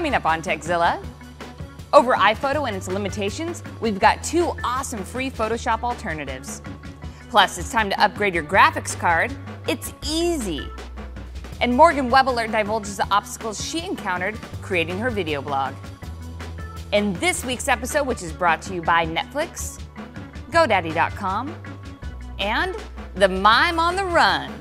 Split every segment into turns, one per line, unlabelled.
Coming up on Techzilla, over iPhoto and its limitations, we've got 2 awesome free Photoshop alternatives. Plus, it's time to upgrade your graphics card. It's easy. And Morgan Web Alert divulges the obstacles she encountered creating her video blog. In this week's episode, which is brought to you by Netflix, GoDaddy.com, and The Mime on the Run.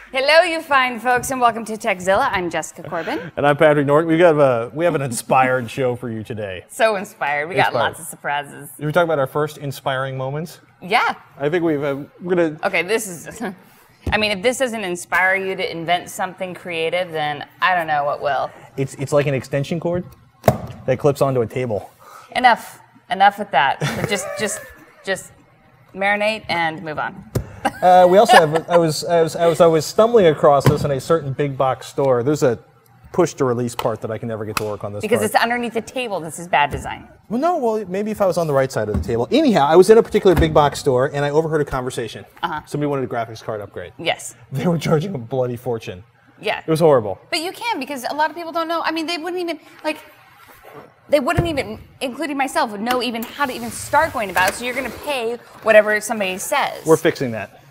Hello, you fine folks, and welcome to Techzilla. I'm Jessica Corbin.
And I'm Patrick Norton. We have an inspired show for you today.
So inspired. We got lots of surprises.
You were talking about our first inspiring moments?
Yeah.
I think we're gonna...
Okay, this is... I mean, if this doesn't inspire you to invent something creative, then I don't know what will.
It's like an extension cord that clips onto a table.
Enough with that. just marinate and move on.
We also have. I was stumbling across this in a certain big box store. There's a push to release part that I can never get to work on this.
Because
part.
It's underneath the table. This is bad design.
Well, no. Well, maybe if I was on the right side of the table. Anyhow, I was in a particular big box store and I overheard a conversation. Somebody wanted a graphics card upgrade.
Yes.
They were charging a bloody fortune.
Yeah.
It was horrible.
But you can, because a lot of people don't know. I mean, they wouldn't even, including myself, know even how to even start going about it. So you're going to pay whatever somebody says.
We're fixing that.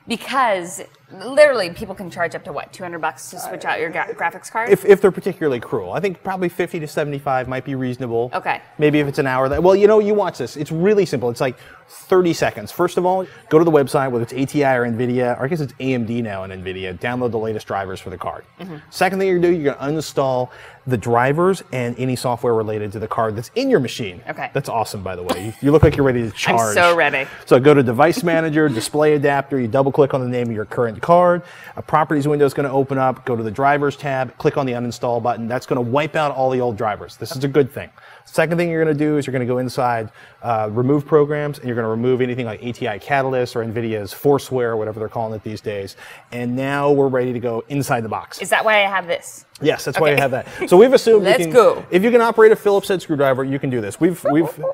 Because literally people can charge up to what, $200 to switch out your graphics card?
If they're particularly cruel. I think probably 50 to 75 might be reasonable.
Okay.
Maybe if it's an hour. Well, you watch this. It's really simple. It's like 30 seconds. First of all, go to the website, whether it's ATI or NVIDIA, or I guess it's AMD now and NVIDIA, download the latest drivers for the card. Second thing you're going to do, you're going to uninstall the drivers and any software related to the card that's in your machine.
Okay.
That's awesome, by the way. You look like you're ready to charge.
I'm so ready.
So go to Device Manager, Display Adapter, you double click on the name of your current card. A Properties window is going to open up, go to the Drivers tab, click on the Uninstall button. That's going to wipe out all the old drivers. This is a good thing. Second thing you're going to do is you're going to go inside Remove Programs, and you're going to remove anything like ATI Catalyst or NVIDIA's ForceWare, whatever they're calling it these days. And now we're ready to go inside the box.
Is that why I have this?
Yes, that's why I have that. So we've assumed
go.
If you can operate a Phillips head screwdriver, you can do this. We've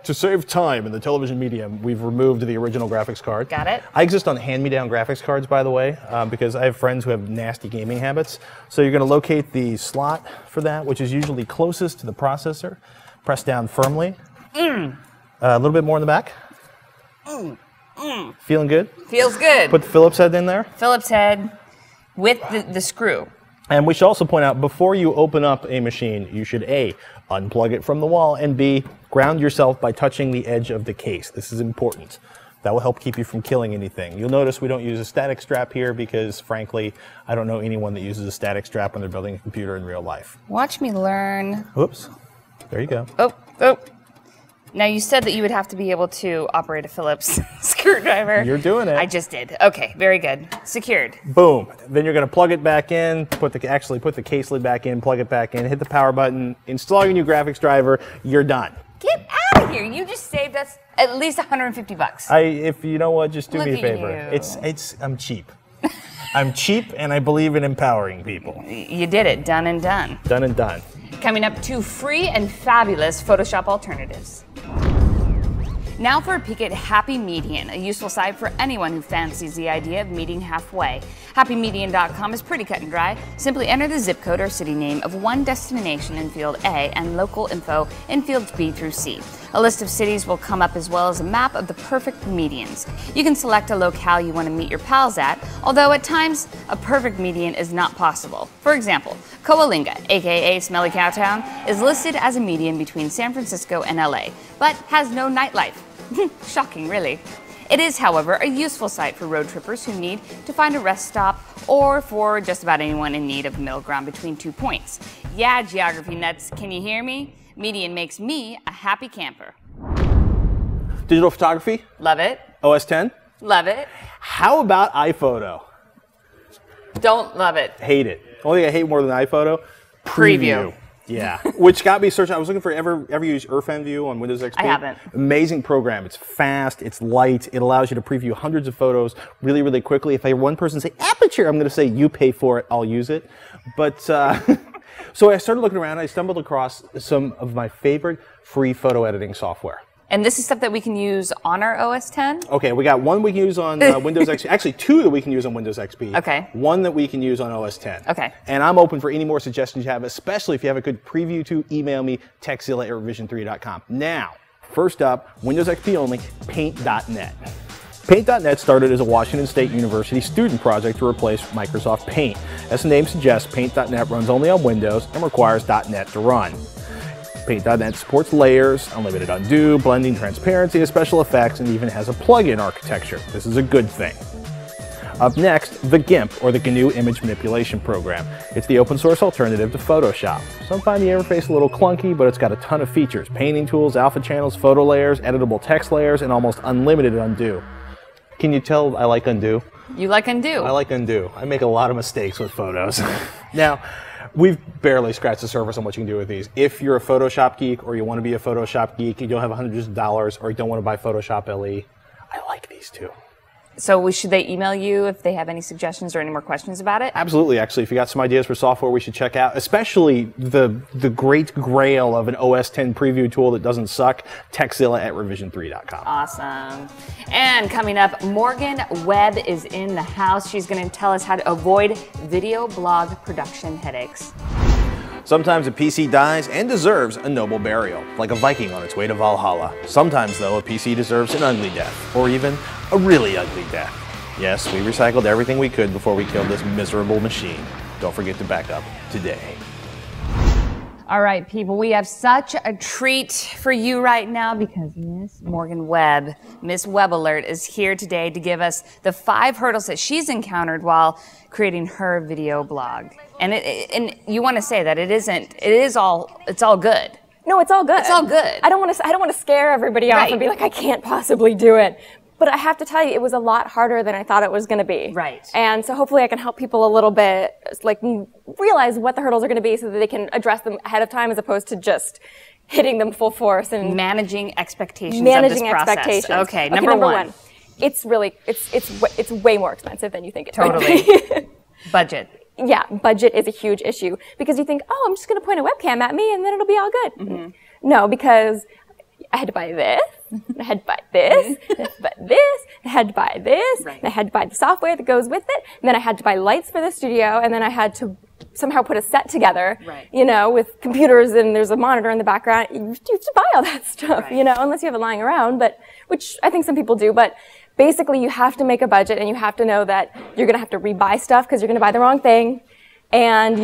to save time in the television medium, we've removed the original graphics card.
Got it.
I exist on hand-me-down graphics cards, by the way, because I have friends who have nasty gaming habits. So you're going to locate the slot for that, which is usually closest to the processor. Press down firmly. A little bit more in the back. Feeling good?
Feels good.
Put the Phillips head in there.
Phillips head with the screw.
And we should also point out, before you open up a machine, you should A, unplug it from the wall, and B, ground yourself by touching the edge of the case. This is important. That will help keep you from killing anything. You'll notice we don't use a static strap here because, frankly, I don't know anyone that uses a static strap when they're building a computer in real life.
Watch me learn.
Oops. There you go.
Oh. Now, you said that you would have to be able to operate a Phillips screwdriver.
You're doing it.
I just did. Okay, very good. Secured.
Boom. Then you're going to plug it back in, put the case lid back in, plug it back in, hit the power button, install your new graphics driver, you're done.
Get out of here. You just saved us at least $150.
If you know what, just do
Look
me a
at
favor.
you.
I'm cheap. I'm cheap and I believe in empowering people.
You did it. Done and done.
Done and done.
Coming up, 2 free and fabulous Photoshop alternatives. Now for a peek at Happy Median, a useful site for anyone who fancies the idea of meeting halfway. HappyMedian.com is pretty cut and dry. Simply enter the zip code or city name of one destination in field A and local info in fields B through C. A list of cities will come up as well as a map of the perfect medians. You can select a locale you want to meet your pals at, although at times a perfect median is not possible. For example, Coalinga, aka Smelly Cowtown, is listed as a median between San Francisco and LA, but has no nightlife. Shocking, really. It is, however, a useful site for road trippers who need to find a rest stop or for just about anyone in need of middle ground between 2 points. Yeah, geography nuts, can you hear me? Median makes me a happy camper.
Digital photography?
Love it.
OS 10?
Love it.
How about iPhoto?
Don't love it.
Hate it. Only thing I hate more than iPhoto?
Preview.
Yeah, which got me searching. I was looking for ever use Irfan View on Windows XP.
I haven't.
Amazing program. It's fast. It's light. It allows you to preview hundreds of photos really, really quickly. If I hear one person say aperture, I'm going to say you pay for it. I'll use it. But So I started looking around. I stumbled across some of my favorite free photo editing software.
And this is stuff that we can use on our OS X?
Okay, we got one we can use on Windows XP. Actually, two that we can use on Windows XP.
Okay.
One that we can use on OS X.
Okay.
And I'm open for any more suggestions you have, especially if you have a good preview to email me, techzilla@revision3.com. Now, first up, Windows XP only, Paint.net. Paint.net started as a Washington State University student project to replace Microsoft Paint. As the name suggests, Paint.net runs only on Windows and requires .NET to run. Paint.net supports layers, unlimited undo, blending, transparency, and special effects, and even has a plug-in architecture. This is a good thing. Up next, the GIMP, or the GNU Image Manipulation Program. It's the open source alternative to Photoshop. Some find the interface a little clunky, but it's got a ton of features. Painting tools, alpha channels, photo layers, editable text layers, and almost unlimited undo. Can you tell I like undo?
You like undo?
I like undo. I make a lot of mistakes with photos. Now, we've barely scratched the surface on what you can do with these. If you're a Photoshop geek, or you want to be a Photoshop geek, you don't have hundreds of dollars, or you don't want to buy Photoshop LE, I like these two.
So should they email you if they have any suggestions or any more questions about it?
Absolutely. Actually, if you got some ideas for software we should check out, especially the great grail of an OS X preview tool that doesn't suck, techzilla@revision3.com.
Awesome. And coming up, Morgan Webb is in the house. She's going to tell us how to avoid video blog production headaches.
Sometimes a PC dies and deserves a noble burial, like a Viking on its way to Valhalla. Sometimes, though, a PC deserves an ugly death, or even a really ugly death. Yes, we recycled everything we could before we killed this miserable machine. Don't forget to back up today. All right, people, we have such a treat for you right now because Miss Morgan Webb, Miss Webb Alert, is here today to give us the 5 hurdles that she's encountered while creating her video blog. And you want to say that it's all good.
No, it's all good.
It's all good.
I don't want to scare everybody off and be like, I can't possibly do it. But I have to tell you, it was a lot harder than I thought it was going to be.
Right.
And so hopefully I can help people a little bit, like, realize what the hurdles are going to be so that they can address them ahead of time as opposed to just hitting them full force and
managing expectations of this process.
Expectations.
Okay, number one.
It's way more expensive than you think it
totally.
Be.
Budget.
Yeah, budget is a huge issue because you think, oh, I'm just going to point a webcam at me and then it'll be all good. Mm-hmm. No, because I had to buy this, I had to buy this, I had to buy this, I had to buy this,
right.
I had to buy the software that goes with it, and then I had to buy lights for the studio, and then I had to somehow put a set together,
right.
you know, with computers and there's a monitor in the background. You have to buy all that stuff,
right.
you know, unless you have it lying around, but which I think some people do, but basically you have to make a budget and you have to know that you're going to have to rebuy stuff because you're going to buy the wrong thing, and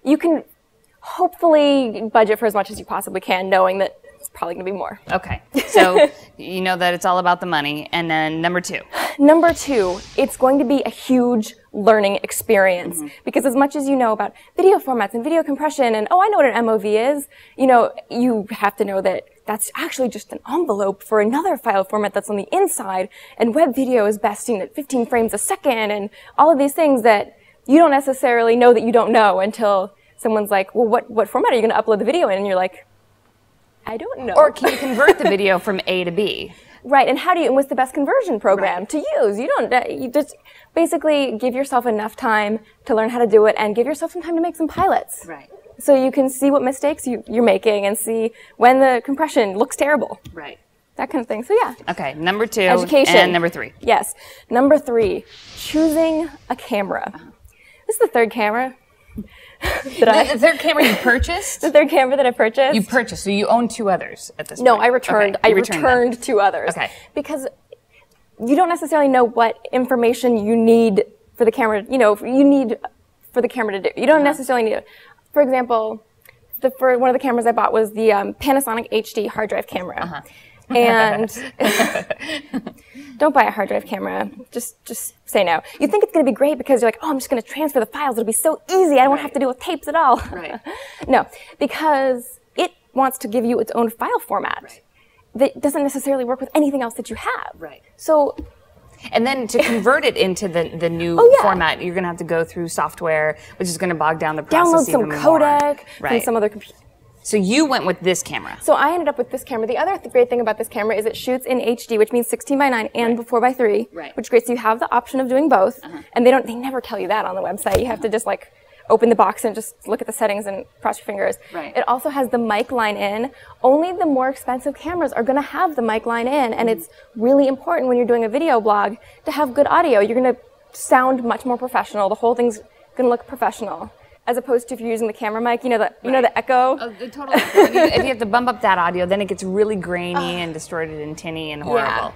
you can hopefully budget for as much as you possibly can, knowing that it's probably going to be more.
Okay. So you know that it's all about the money. And then number 2.
Number 2, it's going to be a huge learning experience. Mm-hmm. Because as much as you know about video formats and video compression and, oh, I know what an MOV is, you know, you have to know that that's actually just an envelope for another file format that's on the inside. And web video is besting at 15 frames a second and all of these things that you don't necessarily know that you don't know until someone's like, well, what format are you going to upload the video in? And you're like, I don't know.
Or can you convert the video from A to B?
Right, and what's the best conversion program to use? You just basically give yourself enough time to learn how to do it and give yourself some time to make some pilots.
Right.
So you can see what mistakes you're making and see when the compression looks terrible.
Right.
That kind of thing, so yeah.
Okay, number 2.
Education.
And number 3.
Yes. Number 3, choosing a camera. This is the third camera.
The third camera you purchased?
The third camera that I purchased.
You purchased, so you own 2 others at this point?
No, I returned.
Okay,
I returned 2 others.
Okay.
Because you don't necessarily know what information you need for the camera, you need for the camera to do. You don't necessarily need it. For example, for one of the cameras I bought was the Panasonic HD hard drive camera. And don't buy a hard drive camera. Just say no. You think it's going to be great because you're like, oh, I'm just going to transfer the files. It'll be so easy. I don't have to deal with tapes at all.
Right.
No, because it wants to give you its own file format that doesn't necessarily work with anything else that you have.
Right.
So,
and then to convert it into the new format, you're going to have to go through software, which is going to bog down the process
download some codec from some other computer.
So you went with this camera.
So I ended up with this camera. The other great thing about this camera is it shoots in HD, which means 16:9 and 4:3, which is great. So you have the option of doing both, and they never tell you that on the website. You have to just like open the box and just look at the settings and cross your fingers.
Right.
It also has the mic line in. Only the more expensive cameras are going to have the mic line in, and it's really important when you're doing a video blog to have good audio. You're going to sound much more professional. The whole thing's going to look professional. As opposed to if you're using the camera mic, you know the echo.
Oh, totally. If you have to bump up that audio, then it gets really grainy and distorted and tinny and horrible.
Yeah.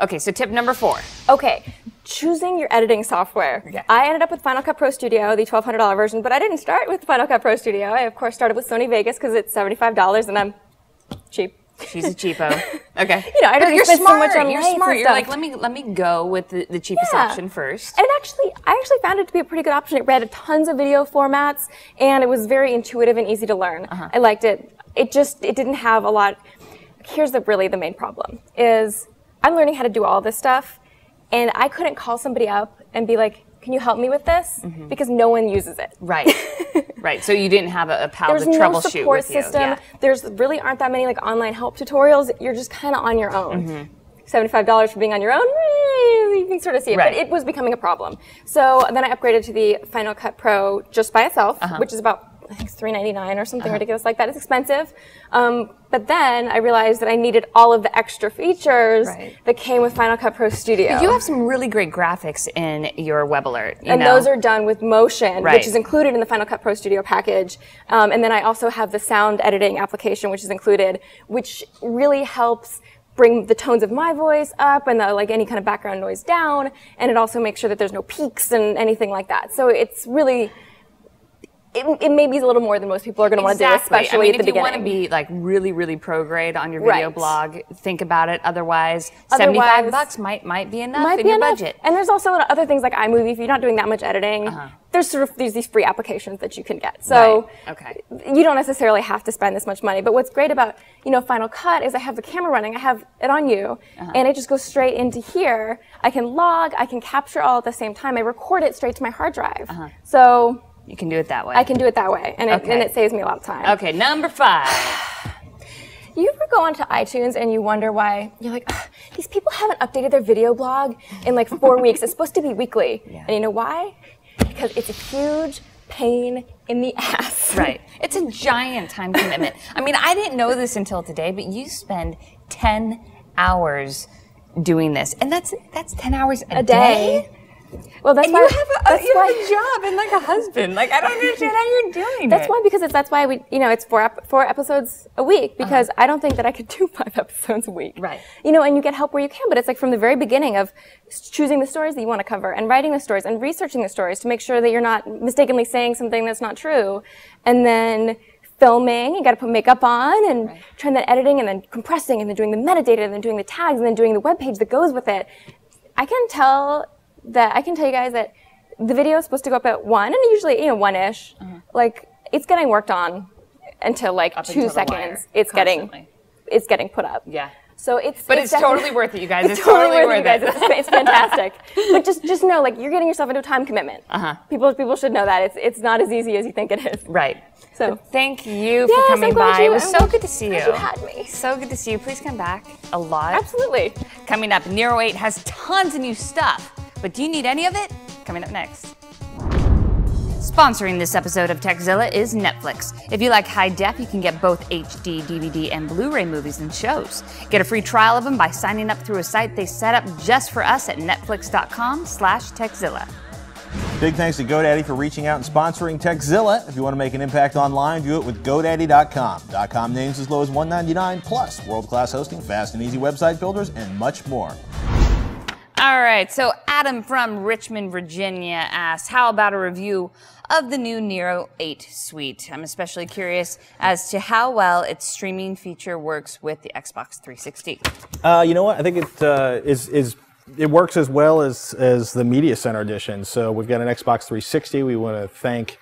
Okay, so tip number 4.
Okay, choosing your editing software.
Yeah.
I ended up with Final Cut Pro Studio, the $1,200 version, but I didn't start with Final Cut Pro Studio. I, of course, started with Sony Vegas because it's $75 and I'm cheap.
She's a cheapo. Okay.
You know, I don't
you're
spend
smart.
so much on
You're
lights
smart.
and
You're
stuff.
like, let me go with the cheapest option first.
And I actually found it to be a pretty good option. It read tons of video formats, and it was very intuitive and easy to learn. I liked it. It didn't have a lot. Here's really the main problem is I'm learning how to do all this stuff, and I couldn't call somebody up and be like, can you help me with this? Because no one uses it.
Right. Right. So you didn't have a pal to troubleshoot with you.
There's no support system.
Yeah.
There's really aren't that many like online help tutorials. You're just kind of on your own. $75 for being on your own, you can sort of see it.
Right.
But it was becoming a problem. So then I upgraded to the Final Cut Pro just by itself, which is about, I think it's $399 or something ridiculous like that. It's expensive. But then I realized that I needed all of the extra features that came with Final Cut Pro Studio.
You have some really great graphics in your web alert.
And those are done with Motion,
Right.
which is included in the Final Cut Pro Studio package. And then I also have the sound editing application, which is included, which really helps bring the tones of my voice up and like any kind of background noise down. And it also makes sure that there's no peaks and anything like that. So it's really, it maybe is a little more than most people are going to want to do, especially at the beginning.
If you want to be like really, really pro grade on your video blog, think about it. Otherwise, $75 might be enough in your budget.
And there's also other things like iMovie. If you're not doing that much editing, there's sort of these free applications that you can get. So you don't necessarily have to spend this much money. But what's great about Final Cut is I have the camera running. I have it on you, and it just goes straight into here. I can log. I can capture all at the same time. I record it straight to my hard drive. So
you can do it that way.
I can do it that way, and it saves me a lot of time.
Okay, number 5.
You ever go onto iTunes and you wonder why, you're like, these people haven't updated their video blog in like 4 weeks. It's supposed to be weekly. And you know why? Because it's a huge pain in the ass.
Right. It's a giant time commitment. I mean, I didn't know this until today, but you spend 10 hours doing this. And that's 10 hours a day?
Well, that's
and
why
you have a job and like a husband. Like, I don't understand how you're doing
That's why, because that's why we, it's four episodes a week, because I don't think that I could do 5 episodes a week.
Right.
And you get help where you can, but it's like from the very beginning of choosing the stories that you want to cover and writing the stories and researching the stories to make sure that you're not mistakenly saying something that's not true. And then filming, you got to put makeup on and trying that editing and then compressing and then doing the metadata and then doing the tags and then doing the web page that goes with it. I can tell you guys that the video is supposed to go up at 1, and usually, 1-ish. Like, it's getting worked on until like 2 seconds. It's getting put up.
Yeah.
So
it's totally worth it, you guys. It's
totally worth it. It's fantastic. But just know, like, you're getting yourself into a time commitment. People should know that it's not as easy as you think it is.
Right.
So
thank you for coming by. It was so good to see you.
You had me.
So good to see you. Please come back a lot.
Absolutely.
Coming up, Nero 8 has tons of new stuff. But do you need any of it? Coming up next. Sponsoring this episode of Techzilla is Netflix. If you like high def, you can get both HD, DVD, and Blu-ray movies and shows. Get a free trial of them by signing up through a site they set up just for us at netflix.com/Techzilla.
Big thanks to GoDaddy for reaching out and sponsoring Techzilla. If you want to make an impact online, do it with GoDaddy.com. .com names as low as $1.99, plus world-class hosting, fast and easy website builders, and much more.
All right, so Adam from Richmond, Virginia asked, how about a review of the new Nero 8 suite? I'm especially curious as to how well its streaming feature works with the Xbox 360.
You know what? I think it works as well as the Media Center edition. So we've got an Xbox 360. We want to thank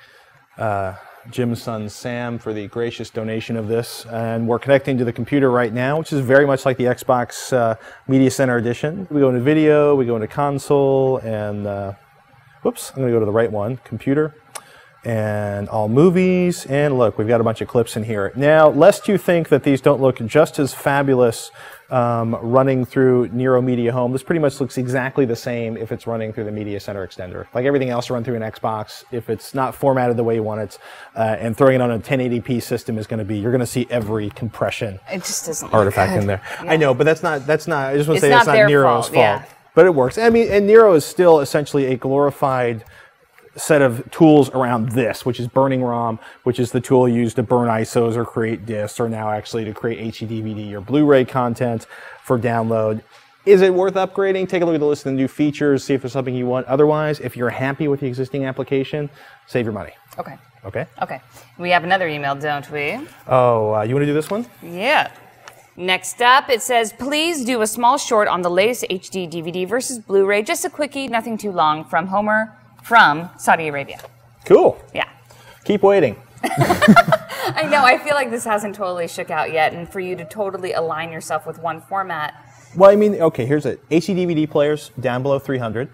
Jim's son Sam for the gracious donation of this, and we're connecting to the computer right now, which is very much like the Xbox Media Center edition. We go into video, we go into console, and whoops, I'm going to go to the right one, computer, and all movies, and look, we've got a bunch of clips in here. Now, lest you think that these don't look just as fabulous running through Nero Media Home, this pretty much looks exactly the same if it's running through the Media Center extender. Like everything else run through an Xbox, if it's not formatted the way you want it, and throwing it on a 1080p system is going to be, you're going to see every compression
It just doesn't
artifact in there.
Yeah.
I know, but that's not, I just want to
It's
say
not
that's not
their
Nero's
fault, yeah.
But it works. I mean, and Nero is still essentially a glorified set of tools around this, which is burning ROM, which is the tool used to burn ISOs or create discs, or now actually to create HD DVD or Blu-ray content for download. Is it worth upgrading? Take a look at the list of the new features, see if there's something you want. Otherwise, if you're happy with the existing application, save your money.
Okay.
Okay?
Okay. We have another email, don't we?
Oh, you want to do this one?
Yeah. Next up, it says, please do a small short on the latest HD DVD versus Blu-ray. Just a quickie, nothing too long, from Homer from Saudi Arabia.
Cool.
Yeah.
Keep waiting.
I know, I feel like this hasn't totally shook out yet, and for you to totally align yourself with one format.
Well, I mean, okay, here's it. HD DVD players down below 300.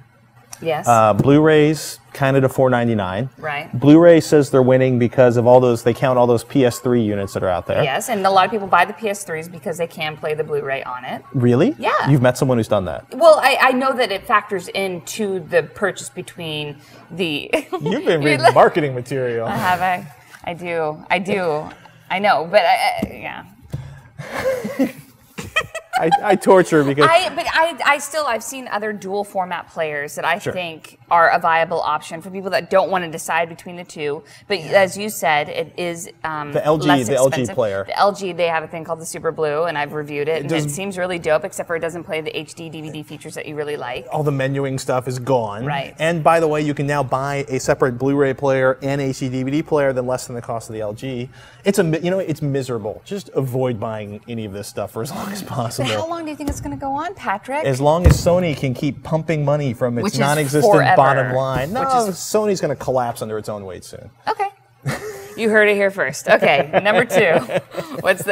Yes.
Blu-rays kind of to $499.
Right.
Blu-ray says they're winning because of all those, they count all those PS3 units that are out there.
Yes, and a lot of people buy the PS3s because they can play the Blu-ray on it.
Really?
Yeah.
You've met someone who's done that?
Well, I know that it factors into the purchase between the...
You've been reading marketing material.
Have I? I do. I know, but yeah.
I torture because...
I've seen other dual format players that I think are a viable option for people that don't want to decide between the two. But as you said, it is
the LG player.
The LG, they have a thing called the Super Blue, and I've reviewed it, and it seems really dope, except for it doesn't play the HD DVD features that you really like.
All the menuing stuff is gone.
Right.
And by the way, you can now buy a separate Blu-ray player and HD DVD player than less than the cost of the LG. It's miserable. Just avoid buying any of this stuff for as long as possible.
How long do you think it's going to go on, Patrick?
As long as Sony can keep pumping money from its non-existent bottom line. No, Sony's going to collapse under its own weight soon.
Okay. You heard it here first. Okay, number 2. What's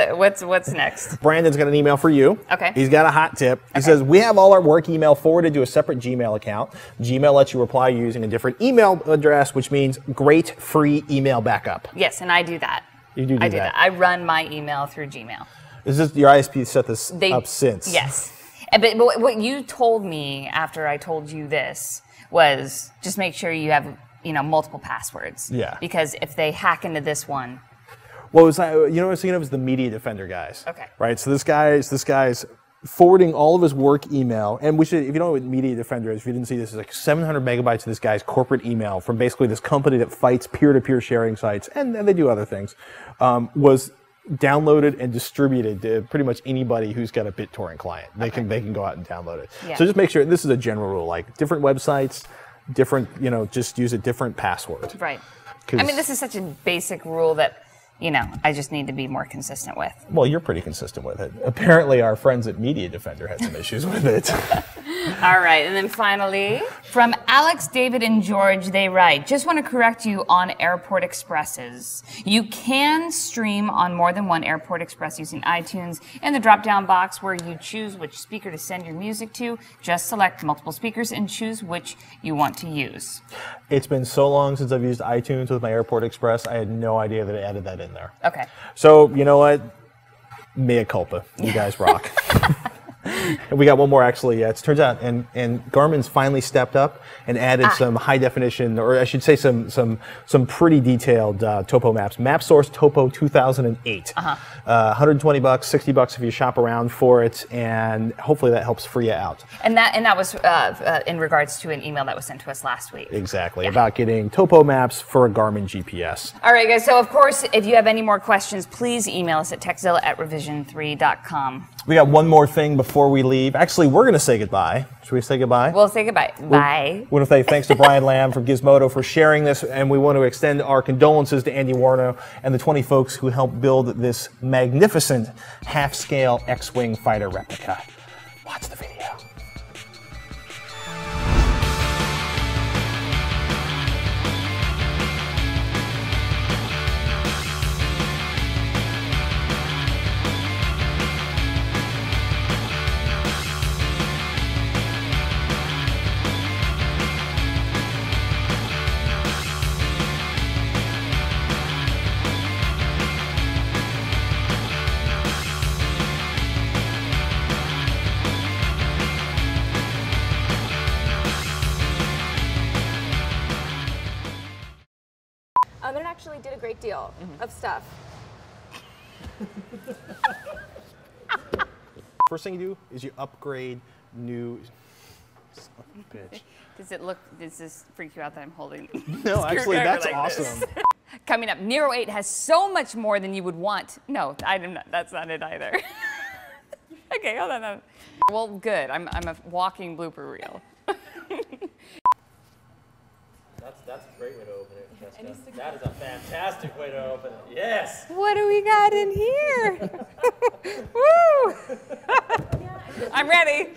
next?
Brandon's got an email for you.
Okay.
He's got a hot tip. He says, we have all our work email forwarded to a separate Gmail account. Gmail lets you reply using a different email address, which means great free email backup.
Yes, and I do that.
You do that.
I run my email through Gmail.
Is this your ISP set this up since?
Yes. But what you told me after I told you this was just make sure you have multiple passwords.
Yeah.
Because if they hack into this one.
Well, what I was thinking of was the Media Defender guys.
Okay.
Right. So this guy's forwarding all of his work email, and if you don't know what Media Defender is, if you didn't see this, it's like 700 megabytes of this guy's corporate email from basically this company that fights peer-to-peer sharing sites, and they do other things, was downloaded and distributed to pretty much anybody who's got a BitTorrent client. They can go out and download it.
Yeah.
So just make sure, this is a general rule, like different websites, different, just use a different password.
Right. I mean, this is such a basic rule that, I just need to be more consistent with.
Well, you're pretty consistent with it. Apparently, our friends at Media Defender had some issues with it.
All right, and then finally, from Alex, David, and George, they write, just want to correct you on Airport Expresses. You can stream on more than one Airport Express using iTunes. In the drop-down box where you choose which speaker to send your music to, just select multiple speakers and choose which you want to use.
It's been so long since I've used iTunes with my Airport Express, I had no idea that it added that in there.
Okay.
So, you know what? Mea culpa. You guys rock. We got one more, actually. It turns out, and Garmin's finally stepped up and added some high definition, or I should say some pretty detailed topo maps. MapSource Topo 2008. 120 bucks, 60 bucks if you shop around for it, and hopefully that helps free you out.
And that was in regards to an email that was sent to us last week.
Exactly, about getting topo maps for a Garmin GPS.
All right, guys. So, of course, if you have any more questions, please email us at techzilla@revision3.com.
We got one more thing before we leave. Actually, we're going to say goodbye. Should we say goodbye?
We'll say goodbye. Bye.
We want to say thanks to Brian Lamb from Gizmodo for sharing this, and we want to extend our condolences to Andy Warno and the 20 folks who helped build this magnificent half-scale X-Wing fighter replica. Watch the video.
reel of stuff.
First thing you do is you upgrade new. Son of a bitch.
Does this freak you out that I'm holding?
No, actually, that's
like
awesome.
Coming up, Nero 8 has so much more than you would want. No, that's not it either. Okay, hold on. Well, good. I'm a walking blooper reel.
That's a great way to open it, Jessica. That is a fantastic way to open it. Yes!
What do we got in here? Woo! I'm ready.